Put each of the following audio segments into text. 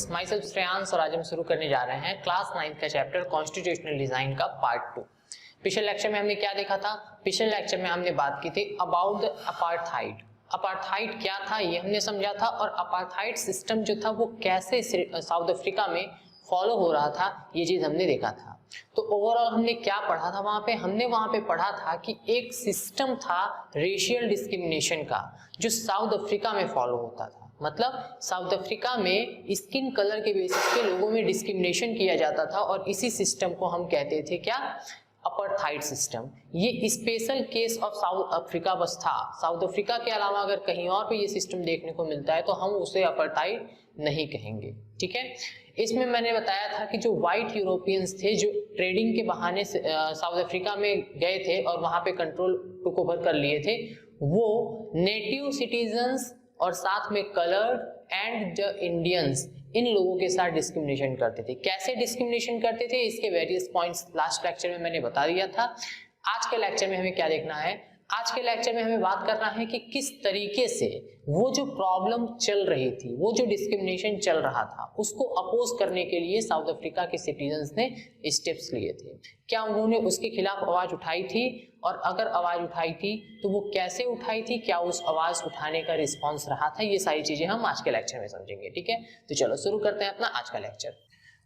Students, my self Shreyansh और आज हम शुरू करने जा रहे हैं क्लास 9 का चैप्टर कॉन्स्टिट्यूशनल डिजाइन का पार्ट 2। पिछले लेक्चर में हमने क्या देखा था? पिछले लेक्चर में हमने बात की थी अबाउट द अपार्थाइड। अपार्थाइड क्या था ये हमने समझा था, और अपार्थाइड सिस्टम जो था वो कैसे साउथ अफ्रीका में फॉलो हो रहा था ये चीज हमने देखा था। तो ओवरऑल हमने क्या पढ़ा था वहां पे? हमने वहां पे पढ़ा था कि एक सिस्टम था रेशियल डिस्क्रिमिनेशन का जो साउथ अफ्रीका में फॉलो होता था। मतलब साउथ अफ्रीका में स्किन कलर के बेसिस पे लोगों में डिस्क्रिमिनेशन किया जाता था, और इसी सिस्टम को हम कहते थे क्या? Apartheid system. ये special case of South Africa बस था। साउथ अफ्रीका के अलावा अगर कहीं और पे ये सिस्टम देखने को मिलता है तो हम उसे अपार्थाइड नहीं कहेंगे, ठीक है। इसमें मैंने बताया था कि जो व्हाइट यूरोपियंस थे जो ट्रेडिंग के बहाने से साउथ अफ्रीका में गए थे और वहां पे कंट्रोल टुक ओवर कर लिए थे, वो नेटिव सिटीजन्स और साथ में कलर्ड एंड द इंडियंस, इन लोगों के साथ डिस्क्रिमिनेशन करते थे। कैसे डिस्क्रिमिनेशन करते थे इसके वेरियस पॉइंट्स लास्ट लेक्चर में मैंने बता दिया था। आज के लेक्चर में हमें क्या देखना है? आज के लेक्चर में हमें बात करना है कि किस तरीके से वो जो प्रॉब्लम चल रही थी, वो जो डिस्क्रिमिनेशन चल रहा था, उसको अपोज करने के लिए साउथ अफ्रीका के सिटीजन्स ने स्टेप्स लिए थे। क्या उन्होंने उसके खिलाफ आवाज उठाई थी, और अगर आवाज उठाई थी तो वो कैसे उठाई थी? क्या उस आवाज उठाने का रिस्पॉन्स रहा था? ये सारी चीजें हम आज के लेक्चर में समझेंगे, ठीक है। तो चलो शुरू करते हैं अपना आज का lecture.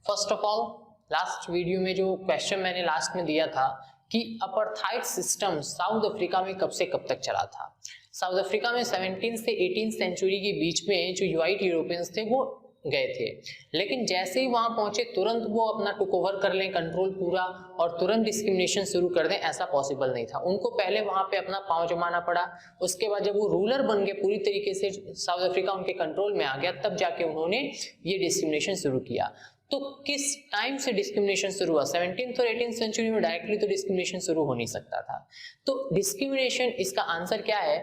First of all, last video में जो क्वेश्चन मैंने लास्ट में दिया था कि अपार्थाइड सिस्टम साउथ अफ्रीका में कब से कब तक चला था। साउथ अफ्रीका में 17 से 18 सेंचुरी के बीच में जो व्हाइट यूरोपियंस थे वो गए थे, लेकिन जैसे ही वहां पहुंचे तुरंत वो अपना टुक ओवर कर लें कंट्रोल पूरा और तुरंत डिस्क्रिमिनेशन शुरू कर दें, ऐसा पॉसिबल नहीं था। उनको पहले वहां पे अपना पांव जमाना पड़ा। उसके बाद जब वो रूलर बन गए पूरी तरीके से, साउथ अफ्रीका उनके कंट्रोल में आ गया, तब जाके उन्होंने ये डिस्क्रिमिनेशन शुरू किया। तो किस टाइम से डिस्क्रिमिनेशन शुरू हुआ? 17th और 18th सेंचुरी में डायरेक्टली तो डिस्क्रिमिनेशन शुरू हो नहीं सकता था। तो डिस्क्रिमिनेशन, इसका आंसर क्या है?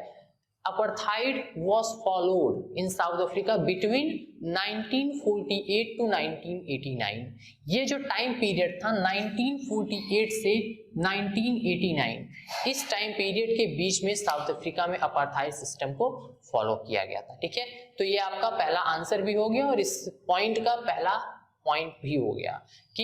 Apartheid was followed in South Africa between 1948 to 1989। ये जो टाइम पीरियड था 1948 से 1989, इस टाइम पीरियड के बीच में साउथ अफ्रीका में अपार्थाइड सिस्टम को फॉलो किया गया था, ठीक है। तो ये आपका पहला आंसर भी हो गया और इस पॉइंट का पहला पॉइंट भी हो गया कि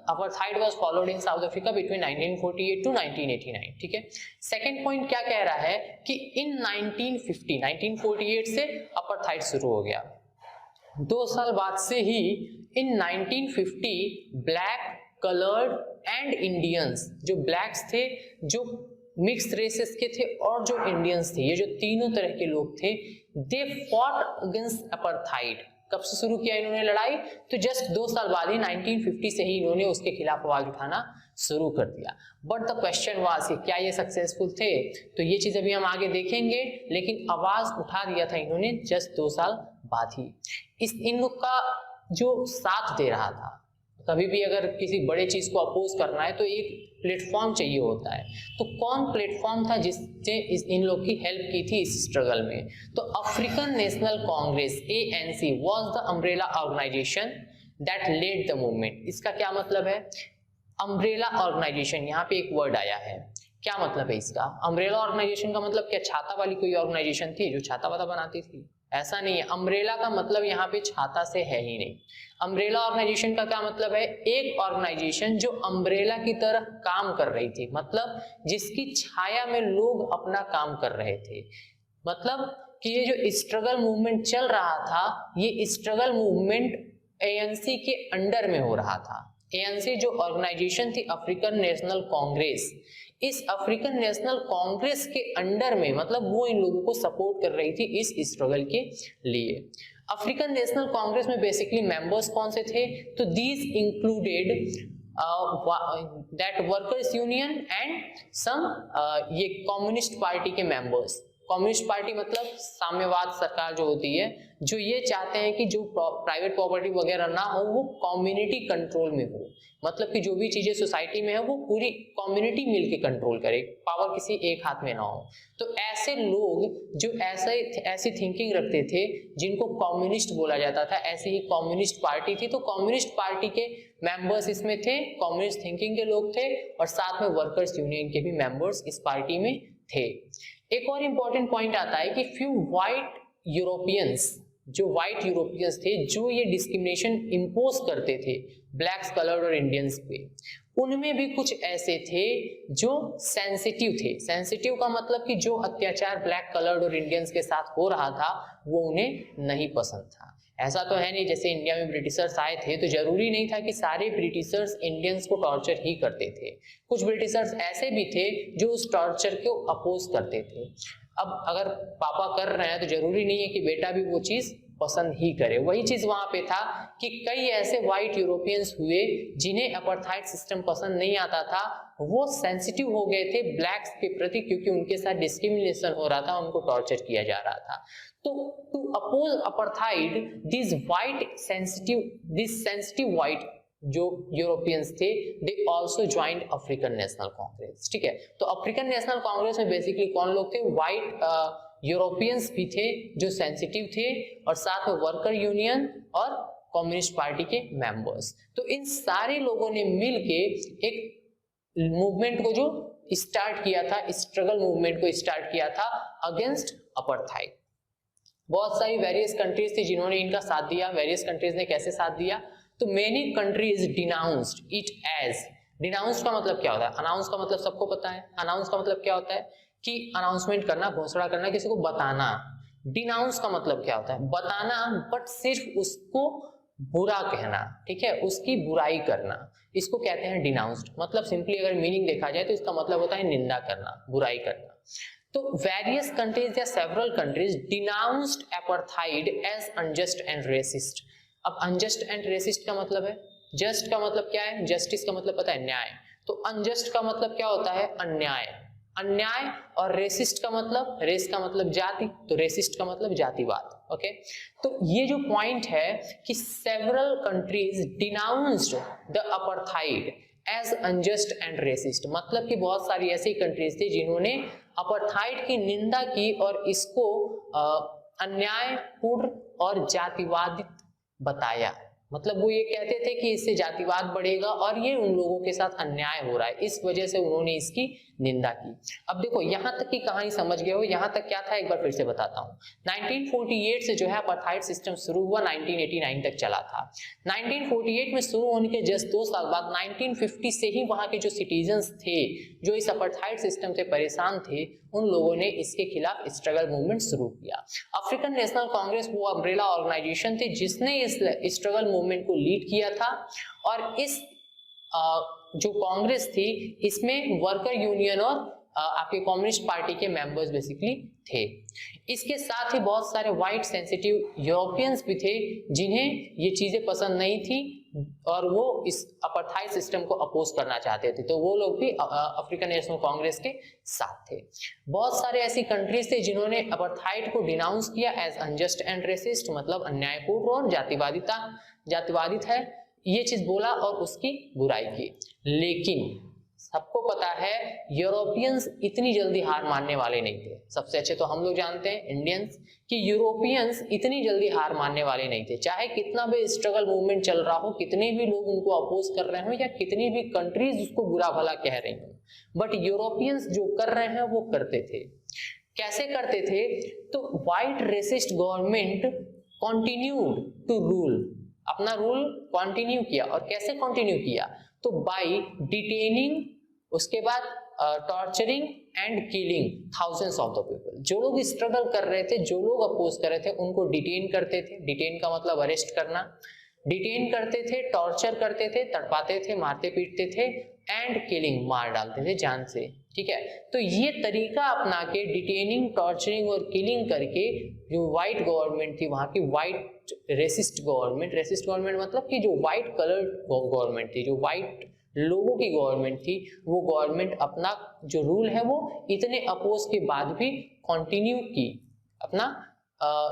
apartheid was followed in South Africa between 1948 to 1989, ठीक है। सेकंड पॉइंट क्या कह रहा है कि इन 1948 से अपार्थाइड शुरू हो गया। 2 साल बाद से ही इन 1950 ब्लैक, कलर्ड एंड इंडियंस, जो ब्लैक्स थे, जो मिक्स्ड रेसेस के थे और जो इंडियंस थे, ये जो तीनों तरह के लोग थे, दे फॉट अगेंस्ट अपार्थाइड। कब से शुरू किया इन्होंने लड़ाई? तो जस्ट 2 साल बाद ही 1950 से ही इन्होंने उसके खिलाफ आवाज उठाना शुरू कर दिया। बट द क्वेश्चन वाज कि क्या ये सक्सेसफुल थे? तो ये चीज अभी हम आगे देखेंगे, लेकिन आवाज उठा दिया था इन्होंने जस्ट 2 साल बाद ही। इन लोग का जो साथ दे रहा था, कभी भी अगर किसी बड़े चीज को अपोज करना है तो एक प्लेटफॉर्म चाहिए होता है। तो कौन प्लेटफॉर्म था जिसने इन लोग की हेल्प की थी इस स्ट्रगल में? तो African National Congress ANC was the umbrella organisation that led the movement. इसका क्या मतलब है? अम्ब्रेला ऑर्गेनाइजेशन, यहाँ पे एक वर्ड आया है, क्या मतलब है इसका? अम्ब्रेला ऑर्गेनाइजेशन का मतलब क्या छाता वाली कोई ऑर्गेनाइजेशन थी जो छाता वाता बनाती थी? ऐसा नहीं है। अम्ब्रेला का मतलब यहाँ पे छाता से है ही नहीं। अम्ब्रेला ऑर्गेनाइजेशन का क्या मतलब है? एक ऑर्गेनाइजेशन जो अम्ब्रेला की तरह काम कर रही थी, मतलब जिसकी छाया में लोग अपना काम कर रहे थे। मतलब कि ये जो स्ट्रगल मूवमेंट चल रहा था, ये स्ट्रगल मूवमेंट ANC के अंडर में हो रहा था। ANC जो ऑर्गेनाइजेशन थी अफ्रीकन नेशनल कांग्रेस, इस अफ्रीकन नेशनल कांग्रेस के अंडर में, मतलब वो इन लोगों को सपोर्ट कर रही थी इस स्ट्रगल के लिए। अफ्रीकन नेशनल कांग्रेस में बेसिकली मेंबर्स कौन से थे? तो these included that workers union and some ये कम्युनिस्ट पार्टी के मेंबर्स। कम्युनिस्ट पार्टी मतलब साम्यवाद सरकार जो होती है, जो ये चाहते हैं कि जो प्राइवेट प्रॉपर्टी वगैरह ना हो वो कम्युनिटी कंट्रोल में हो, मतलब कि जो भी चीजें सोसाइटी में है वो पूरी कम्युनिटी मिलके कंट्रोल करे, पावर किसी एक हाथ में ना हो। तो ऐसे लोग जो ऐसी थिंकिंग रखते थे जिनको कम्युनिस्ट बोला जाता था, ऐसी ही कम्युनिस्ट पार्टी थी। तो कम्युनिस्ट पार्टी के मेंबर्स इसमें थे, कम्युनिस्ट थिंकिंग के लोग थे, और साथ में वर्कर्स यूनियन के भी मेंबर्स इस पार्टी में थे। एक और इंपॉर्टेंट पॉइंट आता है कि फ्यू व्हाइट यूरोपियंस जो व्हाइट यूरोपियंस थे जो ये डिस्क्रिमिनेशन इम्पोज करते थे ब्लैक्स, कलर्ड और इंडियंस पे, उनमें भी कुछ ऐसे थे जो सेंसिटिव थे। सेंसिटिव का मतलब कि जो अत्याचार ब्लैक, कलर्ड और इंडियंस के साथ हो रहा था वो उन्हें नहीं पसंद था। ऐसा तो है नहीं जैसे इंडिया में ब्रिटिशर्स आए थे तो जरूरी नहीं था कि सारे ब्रिटिशर्स इंडियंस को टॉर्चर ही करते थे। कुछ ब्रिटिशर्स ऐसे भी थे जो उस टॉर्चर को अपोज करते थे। अब अगर पापा कर रहे हैं तो जरूरी नहीं है कि बेटा भी वो चीज पसंद ही करे। वही चीज वहां पे था कि कई ऐसे व्हाइट यूरोपियंस हुए जिन्हें अपार्थाइड सिस्टम पसंद नहीं आता था, वो सेंसिटिव हो गए थे ब्लैक्स के प्रति क्योंकि उनके साथ डिस्क्रिमिनेशन हो रहा था, उनको टॉर्चर किया जा रहा था। तो to oppose apartheid this sensitive white जो यूरोपियंस थे, they also joined African National Congress. ठीक है, तो अफ्रीकन नेशनल कांग्रेस में बेसिकली कौन लोग थे? व्हाइट यूरोपियंस भी थे जो सेंसिटिव थे और साथ में वर्कर यूनियन और कम्युनिस्ट पार्टी के मेंबर्स। तो इन सारे लोगों ने मिलके एक मूवमेंट को जो स्टार्ट किया था, स्ट्रगल मूवमेंट को स्टार्ट किया था अगेंस्ट अपार्थाइड। बहुत सारी वेरियस कंट्रीज थी जिन्होंने इनका साथ दिया। वेरियस कंट्रीज ने कैसे साथ दिया? तो many countries denounced it as. Denounced का मतलब क्या होता है? अनाउंस का मतलब सबको पता है। अनाउंस का मतलब क्या होता है कि अनाउंसमेंट करना, घोषणा करना, किसी को बताना। डिनाउंस का मतलब क्या होता है? बताना, बट सिर्फ उसको बुरा कहना, ठीक है, उसकी बुराई करना, इसको कहते हैं डिनाउंस्ड। मतलब सिंपली अगर मीनिंग देखा जाए तो इसका मतलब होता है निंदा करना, बुराई करना। तो वेरियस कंट्रीज या several countries denounced apartheid as unjust and racist. अब अनजस्ट एंड रेसिस्ट का मतलब है, जस्ट का मतलब क्या है? जस्टिस का मतलब पता है? न्याय। तो अनजस्ट का मतलब क्या होता है? अन्याय। अन्याय। और रेसिस्ट का मतलब, रेस का मतलब जाति, तो रेसिस्ट का मतलब जातिवाद। ओके, तो ये जो पॉइंट है कि several countries denounced the apartheid as unjust and racist, मतलब कि बहुत सारी ऐसी कंट्रीज थी जिन्होंने अपार्थाइड की निंदा की और इसको अन्यायपूर्ण और जातिवादित बताया। मतलब वो ये कहते थे कि इससे जातिवाद बढ़ेगा और ये उन लोगों के साथ अन्याय हो रहा है, इस वजह से उन्होंने इसकी निंदा की। अब देखो यहां तक की कहानी समझ गए हो, यहां तक क्या था एक बार फिर से बताता हूं। 1948 से जो है अपार्थाइड सिस्टम शुरू हुआ, 1989 तक चला था। 1948 में शुरू होने के जस्ट 2 साल बाद 1950 से ही वहां के जो सिटीजन्स थे जो इस अपार्थाइड सिस्टम से परेशान थे, उन लोगों ने इसके खिलाफ स्ट्रगल मूवमेंट शुरू किया। अफ्रीकन नेशनल कांग्रेस वो अम्ब्रेला ऑर्गेनाइजेशन थी जिसने इस स्ट्रगल मूवमेंट को लीड किया था और इस जो कांग्रेस थी इसमें वर्कर यूनियन और आपके कम्युनिस्ट पार्टी के मेंबर्स बेसिकली थे। इसके साथ ही बहुत सारे व्हाइट सेंसिटिव यूरोपियंस भी थे जिन्हें ये चीजें पसंद नहीं थी और वो इस अपार्थाइड सिस्टम को अपोज करना चाहते थे, तो वो लोग भी अफ्रीकन नेशनल कांग्रेस के साथ थे। बहुत सारे ऐसी कंट्रीज थे जिन्होंने अपार्थाइड को डिनाउंस किया एज अनजस्ट एंड रेसिस्ट, मतलब अन्यायपूर्ण और जातिवादित है, ये चीज बोला और उसकी बुराई की। लेकिन सबको पता है यूरोपियंस इतनी जल्दी हार मानने वाले नहीं थे। सबसे अच्छे तो हम लोग जानते हैं इंडियंस कि यूरोपियंस इतनी जल्दी हार मानने वाले नहीं थे। चाहे कितना भी स्ट्रगल मूवमेंट चल रहा हो, कितने भी लोग उनको अपोज कर रहे हो या कितनी भी कंट्रीज उसको बुरा भला कह रही हो, बट यूरोपियंस जो कर रहे हैं वो करते थे। कैसे करते थे? तो white racist government continued to rule, अपना रूल कंटिन्यू किया। और कैसे कंटिन्यू किया? तो बाय डिटेनिंग, उसके बाद torturing and killing thousands of the people. जो लोग स्ट्रगल कर रहे थे, जो लोग अपोज कर रहे थे, उनको डिटेन करते थे। डिटेन का मतलब अरेस्ट करना। डिटेन करते थे, टॉर्चर करते थे, तड़पाते थे, मारते पीटते थे, एंड किलिंग, मार डालते थे जान से। ठीक है, तो ये तरीका अपना के डिटेनिंग, टॉर्चरिंग और किलिंग करके जो व्हाइट गवर्नमेंट थी वहां की, व्हाइट रेसिस्ट गवर्नमेंट मतलब कि जो व्हाइट कलर्ड गवर्नमेंट थी, जो व्हाइट लोगों की गवर्नमेंट थी, वो गवर्नमेंट अपना जो रूल है वो इतने अपोज के बाद भी कंटिन्यू की, अपना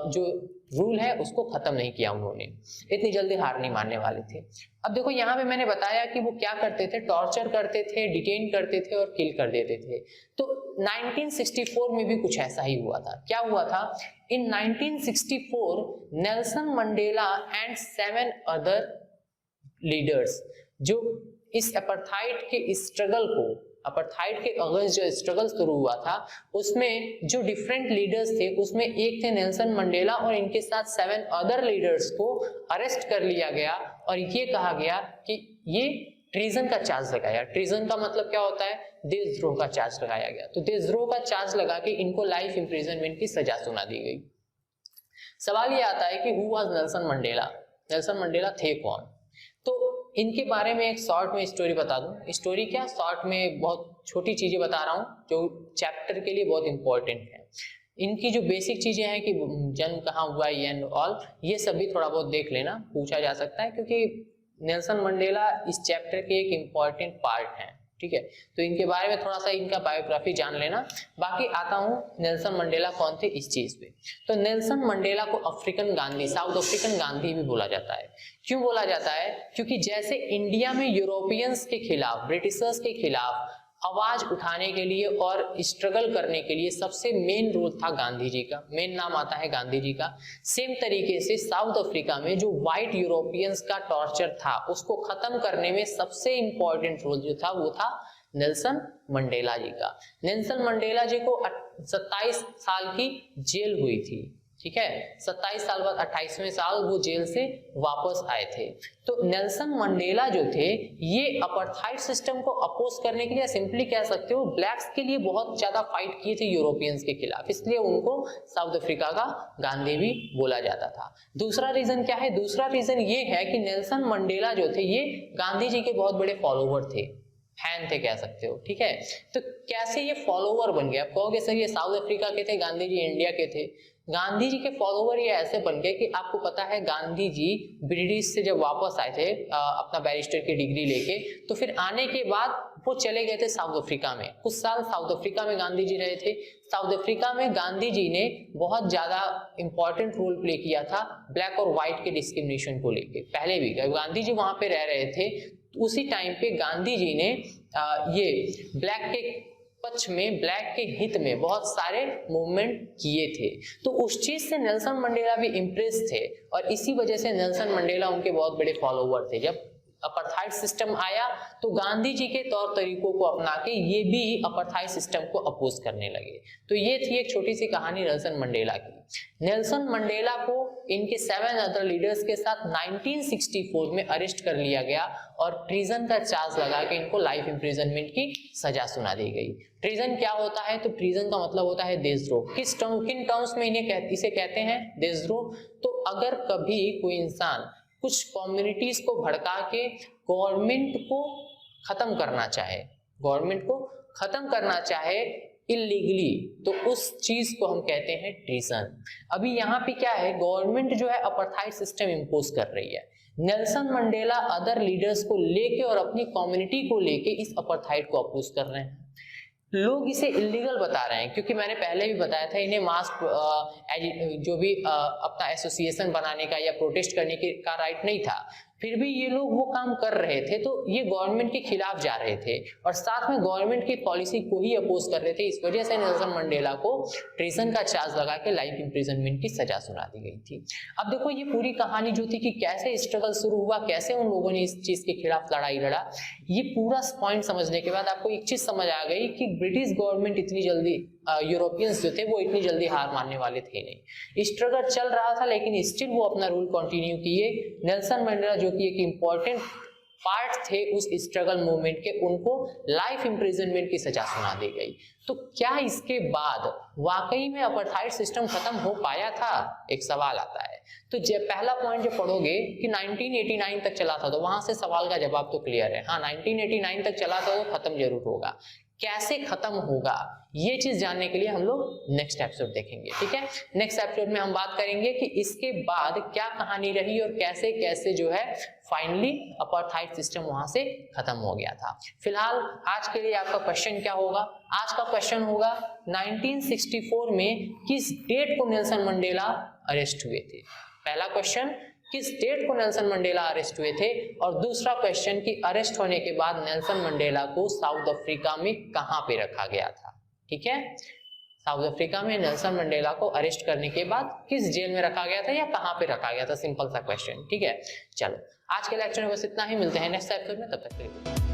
जो रूल है उसको खत्म नहीं किया उन्होंने। इतनी जल्दी हार नहीं मानने वाले थे। अब देखो यहाँ पे मैंने बताया कि वो क्या करते थे, टॉर्चर करते थे, डिटेन करते थे और किल कर देते थे। तो 1964 में भी कुछ ऐसा ही हुआ था। क्या हुआ था? इन 1964 Nelson Mandela and 7 other leaders जो इस अपार्थाइड के स्ट्रगल को अपार्थाइड के अगेंस्ट जो स्ट्रगल शुरू हुआ था उसमें जो डिफरेंट लीडर्स थे उसमें एक थे नेल्सन मंडेला और इनके साथ 7 अदर लीडर्स को अरेस्ट कर लिया गया और ये कहा गया कि ये ट्रीजन का चार्ज लगाया। ट्रीजन का मतलब क्या होता है? देशद्रोह का चार्ज लगाया गया। तो देशद्रोह का चार्ज लगा के इनको लाइफ इंप्रिजनमेंट की सजा सुना दी गई। सवाल ये आता है कि who was Nelson Mandela? Nelson Mandela थे कौन? तो इनके बारे में एक शॉर्ट में स्टोरी बता दूं। स्टोरी क्या, शॉर्ट में बहुत छोटी चीजें बता रहा हूं जो चैप्टर के लिए बहुत इंपॉर्टेंट है। इनकी जो बेसिक चीजें हैं कि जन्म कहाँ हुआ एंड ऑल, ये सब भी थोड़ा बहुत देख लेना, पूछा जा सकता है क्योंकि नेल्सन मंडेला इस चैप्टर के एक इम्पॉर्टेंट पार्ट हैं। ठीक है, तो इनके बारे में थोड़ा सा इनका बायोग्राफी जान लेना। बाकी आता हूँ नेल्सन मंडेला कौन थे इस चीज पे। तो नेल्सन मंडेला को African Gandhi, south African Gandhi भी बोला जाता है। क्यों बोला जाता है? क्योंकि जैसे इंडिया में यूरोपियंस के खिलाफ, ब्रिटिशर्स के खिलाफ आवाज उठाने के लिए और स्ट्रगल करने के लिए सबसे मेन रोल था गांधी जी का, मेन नाम आता है गांधी जी का। सेम तरीके से साउथ अफ्रीका में जो व्हाइट यूरोपियंस का टॉर्चर था उसको खत्म करने में सबसे इंपॉर्टेंट रोल जो था वो था नेल्सन मंडेला जी का। नेल्सन मंडेला जी को 27 साल की जेल हुई थी। ठीक है, 27 साल बाद 28वें साल वो जेल से वापस आए थे। तो नेल्सन मंडेला जो थे ये अपार्थाइड सिस्टम को अपोज करने के लिए, सिंपली कह सकते हो ब्लैक्स के लिए बहुत ज्यादा फाइट किए थे यूरोपियंस के खिलाफ, इसलिए उनको साउथ अफ्रीका का गांधी भी बोला जाता था। दूसरा रीजन क्या है? दूसरा रीजन ये है कि नेल्सन मंडेला जो थे ये गांधी जी के बहुत बड़े फॉलोवर थे, फैन थे कह सकते हो। ठीक है, तो कैसे ये फॉलोवर बन गए? आप कहोगे सर ये साउथ अफ्रीका के थे, गांधी जी इंडिया के थे। गांधी जी के फॉलोवर ये ऐसे बन गए कि आपको पता है गांधी जी ब्रिटिश से जब वापस आए थे अपना बैरिस्टर की डिग्री लेके, तो फिर आने के बाद वो चले गए थे साउथ अफ्रीका में। कुछ साल साउथ अफ्रीका में गांधी जी रहे थे। साउथ अफ्रीका में गांधी जी ने बहुत ज्यादा इंपॉर्टेंट रोल प्ले किया था ब्लैक और व्हाइट के डिस्क्रिमिनेशन को लेके। पहले भी गांधी जी वहां पे रह रहे थे, उसी टाइम पे गांधी जी ने ये ब्लैक के पक्ष में, ब्लैक के हित में बहुत सारे मूवमेंट किए थे। तो उस चीज से नेल्सन मंडेला भी इम्प्रेस थे और इसी वजह से नेल्सन मंडेला उनके बहुत बड़े फॉलोवर थे। जब अपार्थाइड सिस्टम आया तो गांधी जी के तौर तरीकों को अपना के ये भी अपार्थाइड सिस्टम को अपोज करने लगे। तो ये थी एक छोटी सी कहानी नेल्सन मंडेला की। नेल्सन मंडेला को इनके 7 अदर लीडर्स के साथ 1964 में अरेस्ट कर लिया गया और ट्रीजन का चार्ज लगा के इनको लाइफ इंप्रिजनमेंट की सजा सुना दी गई। ट्रीजन क्या होता है? तो ट्रीजन का मतलब होता है देशद्रोह। किन टर्म्स में इसे कहते हैं? देशद्रोह। तो अगर कभी कोई इंसान कुछ कम्युनिटीज को भड़का के गवर्नमेंट को खत्म करना चाहे, गवर्नमेंट को खत्म करना चाहे इलीगली, तो उस चीज को हम कहते हैं ट्रीजन। अभी यहाँ पे क्या है, गवर्नमेंट जो है अपार्थाइड सिस्टम इंपोज कर रही है। नेल्सन मंडेला अदर लीडर्स को लेके और अपनी कम्युनिटी को लेके इस अपार्थाइड को अपोज कर रहे हैं। लोग इसे इलीगल बता रहे हैं क्योंकि मैंने पहले भी बताया था इन्हें मास्क जो भी अपना एसोसिएशन बनाने का या प्रोटेस्ट करने का राइट नहीं था, फिर भी ये लोग वो काम कर रहे थे। तो ये गवर्नमेंट के खिलाफ जा रहे थे और साथ में गवर्नमेंट की पॉलिसी को ही अपोज कर रहे थे। इस वजह से नेल्सन मंडेला को ट्रीजन का चार्ज लगा के लाइफ इंप्रिजनमेंट की सजा सुना दी गई थी। अब देखो ये पूरी कहानी जो थी कि कैसे स्ट्रगल शुरू हुआ, कैसे उन लोगों ने इस चीज के खिलाफ लड़ाई लड़ा, ये पूरा पॉइंट समझने के बाद आपको एक चीज समझ आ गई कि ब्रिटिश गवर्नमेंट इतनी जल्दी, यूरोपियंस जो थे वो इतनी जल्दी हार मानने वाले थे नहीं। स्ट्रगल चल रहा था लेकिन स्टिल वो अपना रूल कंटिन्यू किए। नेल्सन मंडेला जो कि एक इम्पॉर्टेंट पार्ट थे उस स्ट्रगल मूवमेंट के, उनको लाइफ इंप्रिजनमेंट की सजा सुना दी गई। तो क्या इसके बाद वाकई में अपार्थाइड सिस्टम खत्म हो पाया था? एक सवाल आता है। तो जब पहला पॉइंट जो पढ़ोगे कि 1989 तक चला था, तो वहां से सवाल का जवाब तो क्लियर है। हाँ, 1989 तक चला था, वो खत्म जरूर होगा। कैसे खत्म होगा ये चीज जानने के लिए हम लोग नेक्स्ट एपिसोड देखेंगे। ठीक है, नेक्स्ट एपिसोड में हम बात करेंगे कि इसके बाद क्या कहानी रही और कैसे कैसे जो है फाइनली अपार्थाइड सिस्टम वहां से खत्म हो गया था। फिलहाल आज के लिए आपका क्वेश्चन क्या होगा? आज का क्वेश्चन होगा 1964 में किस डेट को नेल्सन मंडेला अरेस्ट हुए थे? पहला क्वेश्चन, किस डेट को नेल्सन मंडेला अरेस्ट हुए थे? और दूसरा क्वेश्चन कि अरेस्ट होने के बाद नेल्सन मंडेला को साउथ अफ्रीका में कहां पे रखा गया था? ठीक है, साउथ अफ्रीका में नेल्सन मंडेला को अरेस्ट करने के बाद किस जेल में रखा गया था या कहां पे रखा गया था? सिंपल सा क्वेश्चन। ठीक है, चलो आज के लेक्चर में बस इतना ही। मिलते हैं नेक्स्ट एपिसोड में, तब तक के लिए।